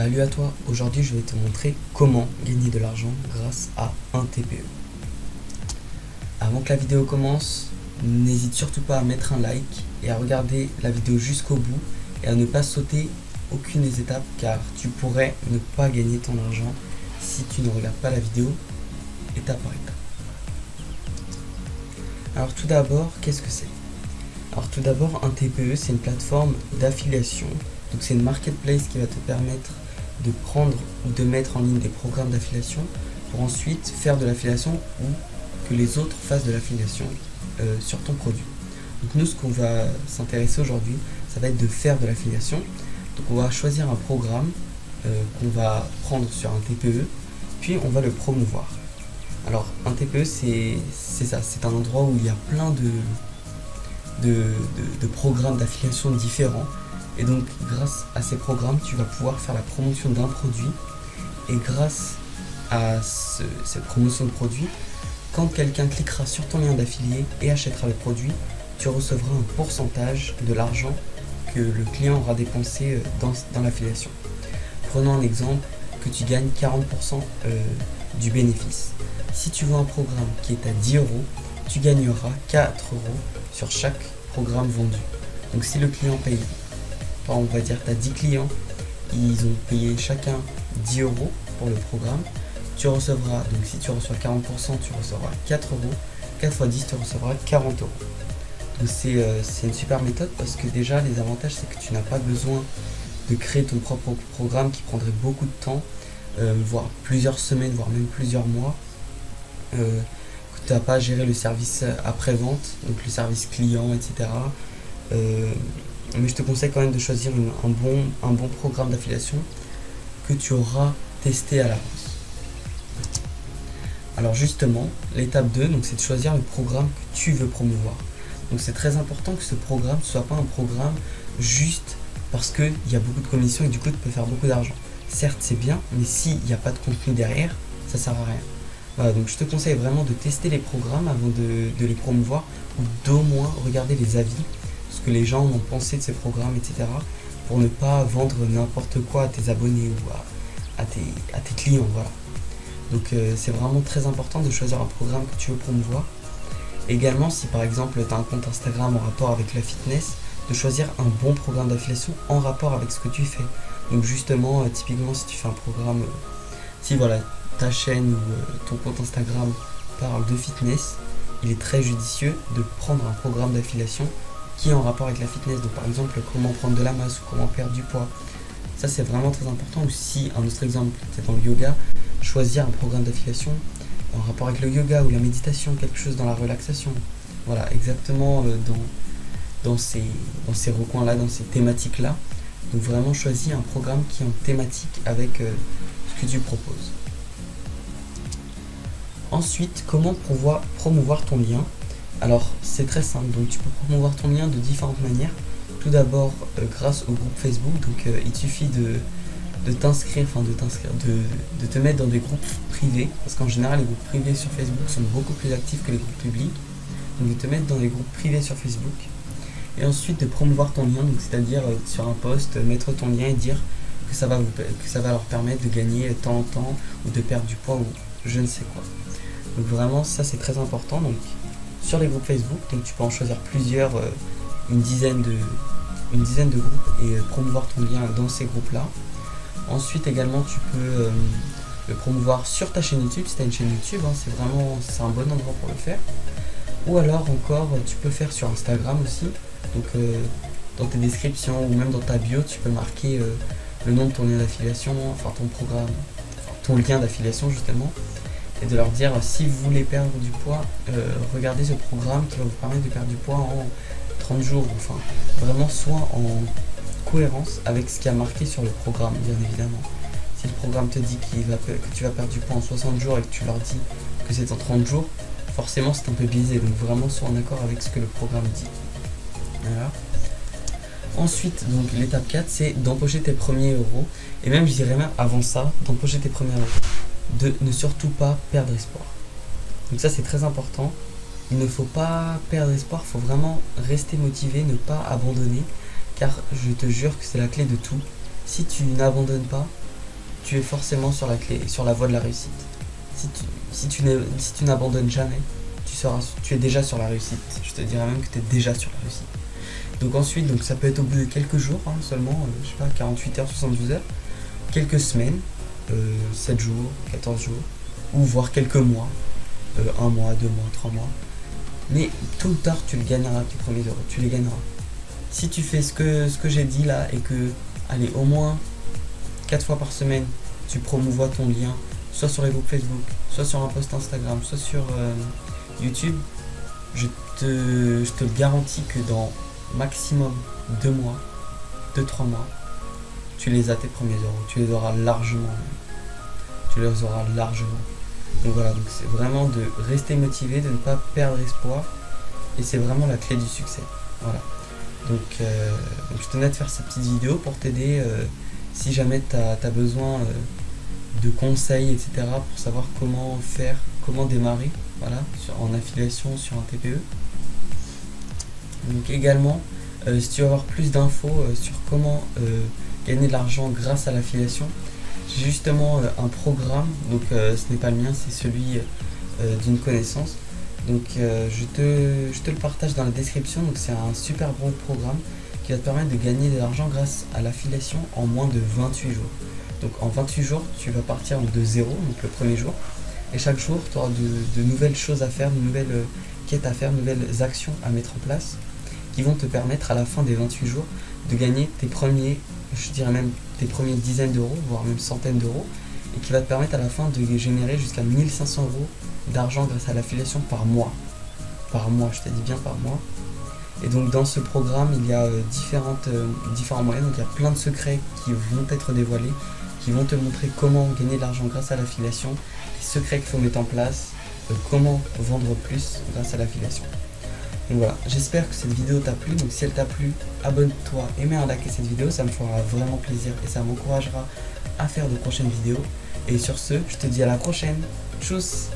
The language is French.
Salut à toi, aujourd'hui je vais te montrer comment gagner de l'argent grâce à un TPE. Avant que la vidéo commence, n'hésite surtout pas à mettre un like et à regarder la vidéo jusqu'au bout et à ne pas sauter aucune des étapes car tu pourrais ne pas gagner ton argent si tu ne regardes pas la vidéo étape par étape. Alors tout d'abord, qu'est-ce que c'est? Alors tout d'abord, un TPE c'est une plateforme d'affiliation. Donc c'est une marketplace qui va te permettre de prendre ou de mettre en ligne des programmes d'affiliation pour ensuite faire de l'affiliation ou que les autres fassent de l'affiliation sur ton produit. Donc nous, ce qu'on va s'intéresser aujourd'hui, ça va être de faire de l'affiliation. Donc on va choisir un programme qu'on va prendre sur un TPE, puis on va le promouvoir. Alors un TPE c'est ça, c'est un endroit où il y a plein de programmes d'affiliation différents. Et donc grâce à ces programmes, tu vas pouvoir faire la promotion d'un produit. Et grâce à cette promotion de produit, quand quelqu'un cliquera sur ton lien d'affilié et achètera le produit, tu recevras un pourcentage de l'argent que le client aura dépensé dans l'affiliation. Prenons un exemple, que tu gagnes 40% du bénéfice. Si tu vends un programme qui est à 10 €, tu gagneras 4 € sur chaque programme vendu. Donc si le client paye, on va dire tu as 10 clients, ils ont payé chacun 10 € pour le programme, tu recevras, donc si tu reçois 40%, tu recevras 4 €, 4 fois 10, tu recevras 40 €. Donc c'est une super méthode parce que déjà les avantages c'est que tu n'as pas besoin de créer ton propre programme qui prendrait beaucoup de temps, voire plusieurs semaines, voire même plusieurs mois. Tu n'as pas à gérer le service après-vente, donc le service client, etc. Mais je te conseille quand même de choisir un bon programme d'affiliation que tu auras testé à l'avance. Alors justement, l'étape 2, c'est de choisir le programme que tu veux promouvoir. Donc c'est très important que ce programme ne soit pas un programme juste parce qu'il y a beaucoup de commissions et du coup tu peux faire beaucoup d'argent. Certes c'est bien, mais s'il n'y a pas de contenu derrière, ça ne sert à rien. Voilà, donc je te conseille vraiment de tester les programmes avant de les promouvoir ou d'au moins regarder les avis, ce que les gens ont pensé de ces programmes, etc. pour ne pas vendre n'importe quoi à tes abonnés ou à tes clients. Voilà. Donc c'est vraiment très important de choisir un programme que tu veux promouvoir. Également, si par exemple tu as un compte Instagram en rapport avec la fitness, de choisir un bon programme d'affiliation en rapport avec ce que tu fais. Donc justement, typiquement si tu fais un programme, si voilà, ta chaîne ou ton compte Instagram parle de fitness, il est très judicieux de prendre un programme d'affiliation qui est en rapport avec la fitness. Donc par exemple, comment prendre de la masse ou comment perdre du poids. Ça c'est vraiment très important. Ou si, un autre exemple, c'est dans le yoga, choisir un programme d'affiliation en rapport avec le yoga ou la méditation, quelque chose dans la relaxation. Voilà, exactement dans ces recoins-là, dans ces thématiques-là. Donc vraiment choisis un programme qui est en thématique avec ce que tu proposes. Ensuite, comment promouvoir ton lien? Alors c'est très simple, donc tu peux promouvoir ton lien de différentes manières. Tout d'abord grâce au groupe Facebook, donc il suffit de te mettre dans des groupes privés, parce qu'en général les groupes privés sur Facebook sont beaucoup plus actifs que les groupes publics. Donc de te mettre dans des groupes privés sur Facebook et ensuite de promouvoir ton lien, donc c'est-à-dire sur un post, mettre ton lien et dire que ça va leur permettre de gagner tant en temps ou de perdre du poids ou je ne sais quoi. Donc vraiment ça c'est très important. Donc sur les groupes Facebook, donc tu peux en choisir plusieurs, une dizaine de groupes et promouvoir ton lien dans ces groupes-là. Ensuite également tu peux le promouvoir sur ta chaîne YouTube, si tu as une chaîne YouTube, c'est un bon endroit pour le faire. Ou alors encore tu peux faire sur Instagram aussi, donc dans tes descriptions ou même dans ta bio tu peux marquer le nom de ton lien d'affiliation, enfin ton programme, ton lien d'affiliation justement, et de leur dire si vous voulez perdre du poids, regardez ce programme qui va vous permettre de perdre du poids en 30 jours, enfin vraiment soit en cohérence avec ce qui a marqué sur le programme, bien évidemment. Si le programme te dit que tu vas perdre du poids en 60 jours et que tu leur dis que c'est en 30 jours, forcément c'est un peu biaisé, donc vraiment sois en accord avec ce que le programme dit. Voilà. Ensuite, donc l'étape 4, c'est d'empocher tes premiers euros, et même je dirais même avant ça, d'empocher tes premiers euros. De ne surtout pas perdre espoir. Donc ça c'est très important. Il ne faut pas perdre espoir, il faut vraiment rester motivé, ne pas abandonner, car je te jure que c'est la clé de tout. Si tu n'abandonnes pas, tu es forcément sur la clé, sur la voie de la réussite. Si tu n'abandonnes jamais, tu es déjà sur la réussite. Je te dirais même que tu es déjà sur la réussite. Donc ensuite, donc ça peut être au bout de quelques jours, hein, seulement, je sais pas, 48 heures, 72 heures, quelques semaines, 7 jours, 14 jours, ou voire quelques mois, 1 mois, 2 mois, 3 mois. Mais tôt ou tard, tu le gagneras, tes premiers euros, tu les gagneras. Si tu fais ce que j'ai dit là, et que, allez, au moins 4 fois par semaine, tu promouvois ton lien, soit sur les groupes Facebook, soit sur un post Instagram, soit sur YouTube, je te le garantis que dans maximum 2 mois, 2-3 mois, tu les as tes premiers euros, tu les auras largement. Donc voilà, donc c'est vraiment de rester motivé, de ne pas perdre espoir, et c'est vraiment la clé du succès. Voilà. Donc je tenais à te faire cette petite vidéo pour t'aider si jamais tu as besoin de conseils, etc. pour savoir comment faire, comment démarrer, voilà, en affiliation sur un TPE. Donc également, si tu veux avoir plus d'infos sur comment gagner de l'argent grâce à l'affiliation, j'ai justement un programme, donc ce n'est pas le mien, c'est celui d'une connaissance. Donc je te le partage dans la description. Donc c'est un super bon programme qui va te permettre de gagner de l'argent grâce à l'affiliation en moins de 28 jours. Donc en 28 jours, tu vas partir de zéro, donc le premier jour. Et chaque jour, tu auras de nouvelles choses à faire, de nouvelles quêtes à faire, de nouvelles actions à mettre en place qui vont te permettre à la fin des 28 jours de gagner tes premiers, je dirais même tes premières dizaines d'euros, voire même centaines d'euros, et qui va te permettre à la fin de générer jusqu'à 1500 euros d'argent grâce à l'affiliation par mois. Par mois, je te dis bien par mois. Et donc dans ce programme, il y a différents moyens, donc il y a plein de secrets qui vont être dévoilés, qui vont te montrer comment gagner de l'argent grâce à l'affiliation, les secrets qu'il faut mettre en place, comment vendre plus grâce à l'affiliation. Donc voilà, j'espère que cette vidéo t'a plu. Donc si elle t'a plu, abonne-toi et mets un like à cette vidéo, ça me fera vraiment plaisir et ça m'encouragera à faire de prochaines vidéos. Et sur ce, je te dis à la prochaine. Tchuss!